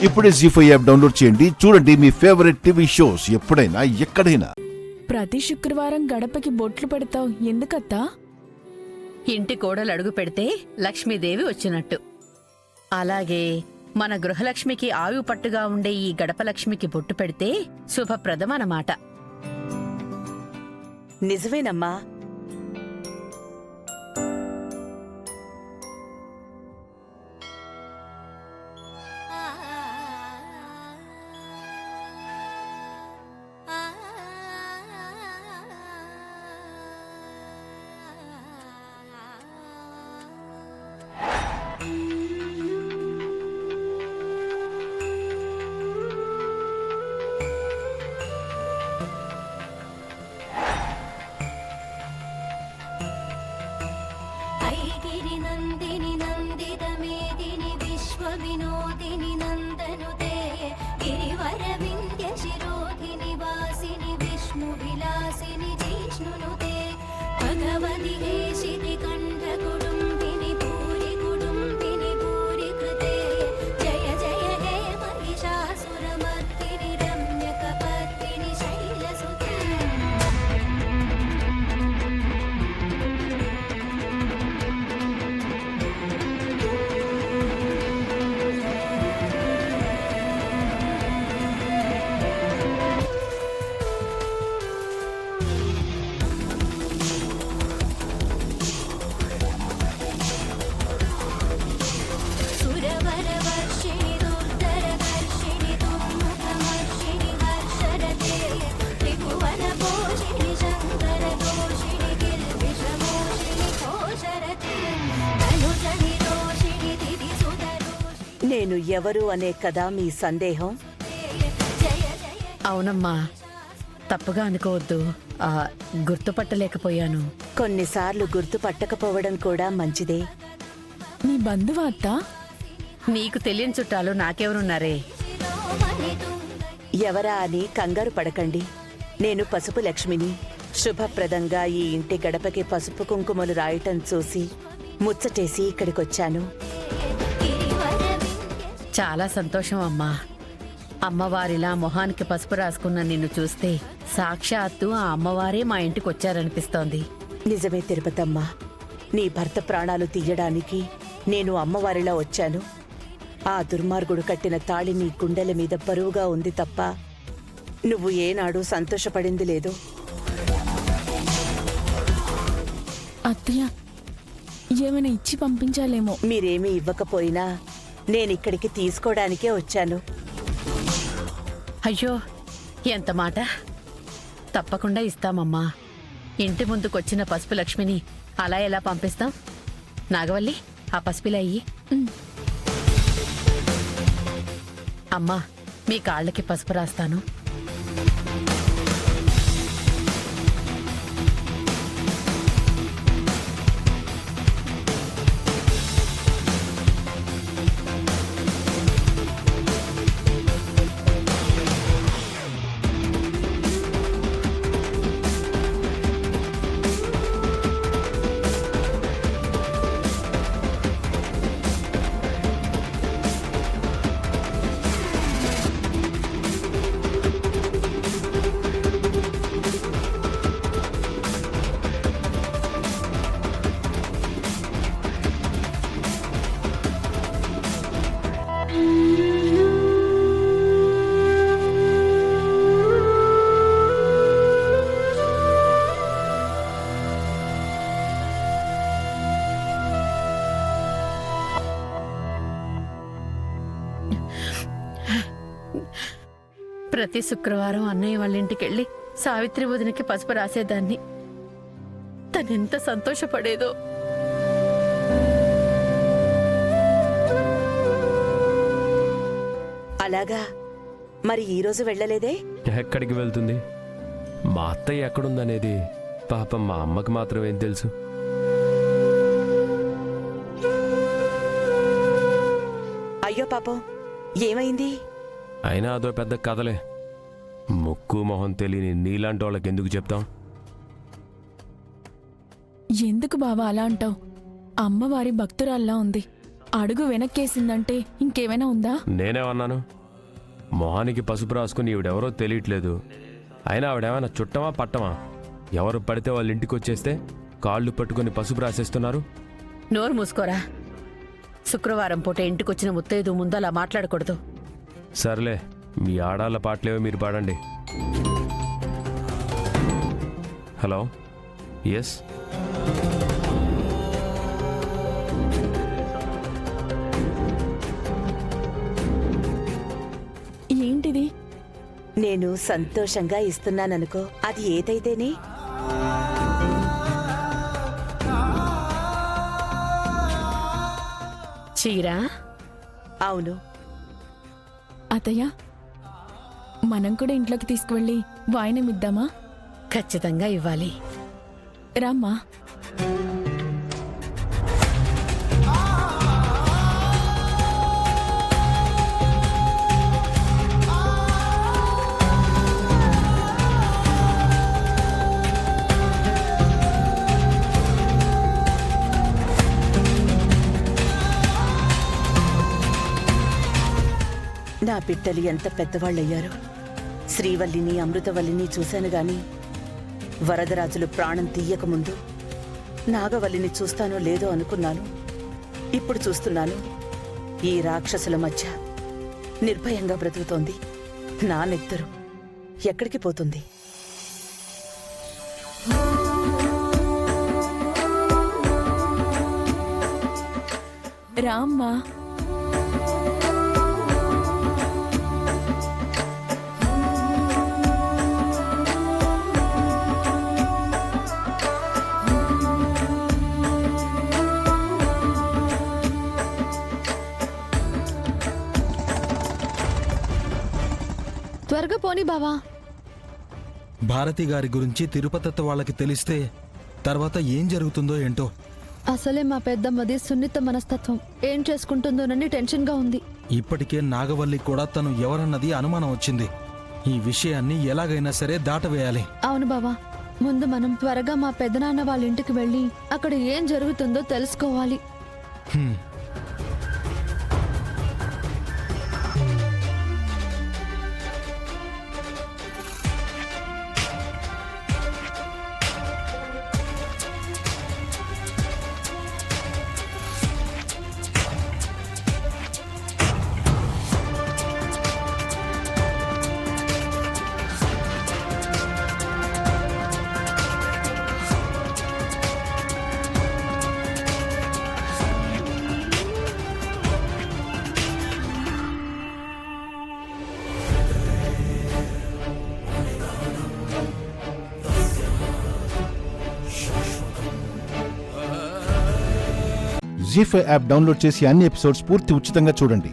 ఇప్పుడే జీ5 app download చేయండి. చూడండి మీ ఫేవరెట్ టీవీ షోస్ ఎప్పుడైనా ఎక్కడైనా. ప్రతి శుక్రవారం గడపకి బొట్లు పెడతావు ఎందుకత్తా? ఇంటి కోడలు అడుగు పెడితే లక్ష్మీదేవి వచ్చినట్టు. అలాగే మన గృహలక్ష్మికి ఆయువు పట్టుగా ఉండే ఈ గడపలక్ష్మికి బొట్టు పెడితే శుభప్రదమన్నమాట. నిజమేనమ్మా. गिरिनन्दिनि नन्दितमेदिनि विश्वविनोदिनि नन्दनुते गिरिवरविन्द्यशिरोधिनि वासिनि विष्णुविलासिनि जिष्णुनुते भगवति हेशिति कण्ठकुडुम्बिनि भूरि कुडुम्बिनि भूरि कृते जय जय हे महिषासुरमर्दिनि रम्यकपर्दिनि शैलसुते। सुरवरवर्षिणि दुर्धरकर्षिणि दुर्मुखमर्षिणि हर्षरते त्रिभुवनपोषिणि शङ्करदोषिणि गिरिविषमोषिणि घोषरते तनुजनिरोषिणि दिदिसुतरोषिणि నేను ఎవరు అనే కదా మీ సందేహం? जय जय అవునమ్మా, తప్పుగా అనుకోవద్దు. గుర్తుపట్టలేకపోయాను. కొన్నిసార్లు గుర్తుపట్టకపోవడం కూడా మంచిదే. నీ బంధువా అత్తా? నీకు తెలియని చుట్టాలు నాకెవరున్నారే? ఎవరా అని కంగారు పడకండి. నేను పసుపు లక్ష్మిని. శుభప్రదంగా ఈ ఇంటి గడపకి పసుపు కుంకుమలు రాయటం చూసి ముచ్చటేసి ఇక్కడికొచ్చాను. చాలా సంతోషం అమ్మా. అమ్మవారిలా మొహానికి పసుపు రాసుకున్న నిన్ను చూస్తే సాక్షాత్తు ఆ అమ్మవారే మా ఇంటికొచ్చారనిపిస్తోంది. నిజమే తిరుపతమ్మ. నీ భర్త ప్రాణాలు తీయడానికి నేను అమ్మవారిలా వచ్చాను. ఆ దుర్మార్గుడు కట్టిన తాళి నీ గుండెల మీద బరువుగా ఉంది తప్ప నువ్వు ఏనాడు సంతోషపడింది లేదు. అత్తయ్య ఏమైనా ఇచ్చి పంపించాలేమో. మీరేమీ ఇవ్వకపోయినా నేనిక్కడికి తీసుకోవడానికే వచ్చాను. అయ్యో, ఎంత మాట! తప్పకుండా ఇస్తామమ్మా. ఇంటి ముందుకొచ్చిన పసుపు లక్ష్మిని అలా ఎలా పంపిస్తాం? నాగవల్లి, ఆ పసుపిలా అయ్యి. అమ్మా, మీ కాళ్ళకి పసుపు రాస్తాను. ప్రతి శుక్రవారం అన్నయ్య వాళ్ళ ఇంటికెళ్ళి సావిత్రి వదినకి పసుపు రాసేదాన్ని. తనెంత సంతోషపడేదో. అలాగా? మరి ఈరోజు వెళ్ళలేదే? ఎక్కడికి వెళ్తుంది? మా అత్తయ్య ఎక్కడుందనేది పాపం మా అమ్మకి మాత్రం ఏం తెలుసు. అయ్యో పాపం, ఏమైంది? అయినా అదో పెద్ద కథలే. ముక్కు మొహం తెలియని నీలాంటి వాళ్ళకి ఎందుకు చెప్తాం? ఎందుకు బావా అలా అంటావు? అమ్మవారి భక్తురాల్లా ఉంది. అడుగు వెనక్కేసిందంటే ఇంకేమైనా ఉందా? నేనేమన్నాను? మొహానికి పసుపు రాసుకుని ఈవిడెవరో తెలియట్లేదు. అయినా ఆవిడేమైనా చుట్టమా పట్టమా? ఎవరు పడితే వాళ్ళ ఇంటికి వచ్చేస్తే కాళ్ళు పట్టుకొని పసుపు రాసేస్తున్నారు. నోరు మూసుకోరా. శుక్రవారం పూట ఇంటికొచ్చిన ముత్తైదు ముందు అలా మాట్లాడకూడదు. సర్లే, మీ ఆడాళ్ళ పాటలేవో మీరు పాడండి. Hello, yes. ఏంటిది? నేను సంతోషంగా ఇస్తున్నాననుకో, అది ఏదైతేనే. చీరా? అవును. అత్తయ్య, మనం కూడా ఇంట్లోకి తీసుకువెళ్ళి వాయినం ఇద్దామా? ఖచ్చితంగా ఇవ్వాలి. రామ్మా. నా బిడ్డలు ఎంత పెద్దవాళ్ళయ్యారు. శ్రీవల్లిని, అమృతవల్లిని చూశాను గాని వరదరాజులు ప్రాణం తీయకముందు నాగవల్లిని చూస్తానో లేదో అనుకున్నాను. ఇప్పుడు చూస్తున్నాను. ఈ రాక్షసుల మధ్య నిర్భయంగా బ్రతుకుతోంది. నా నెత్తరు ఎక్కడికి పోతుంది? రామ్మా. త్వరగా పోనీ బావా. భారతి గారి గురించి తిరుపతి వాళ్ళకి తెలిస్తే తర్వాత ఏం జరుగుతుందో ఏంటో. అసలే మా పెద్దమ్మది సున్నిత మనస్తత్వం. ఏం చేసుకుంటుందోనని టెన్షన్గా ఉంది. ఇప్పటికే నాగవల్లి కూడా తను ఎవరన్నది అనుమానం వచ్చింది. ఈ విషయాన్ని ఎలాగైనా సరే దాటవేయాలి. అవును బావా, ముందు మనం త్వరగా మా పెద్దనాన్న వాళ్ళ ఇంటికి వెళ్ళి అక్కడ ఏం జరుగుతుందో తెలుసుకోవాలి. హ్మ్. జీ5 యాప్ డౌన్లోడ్ చేసి అన్ని ఎపిసోడ్స్ పూర్తి ఉచితంగా చూడండి.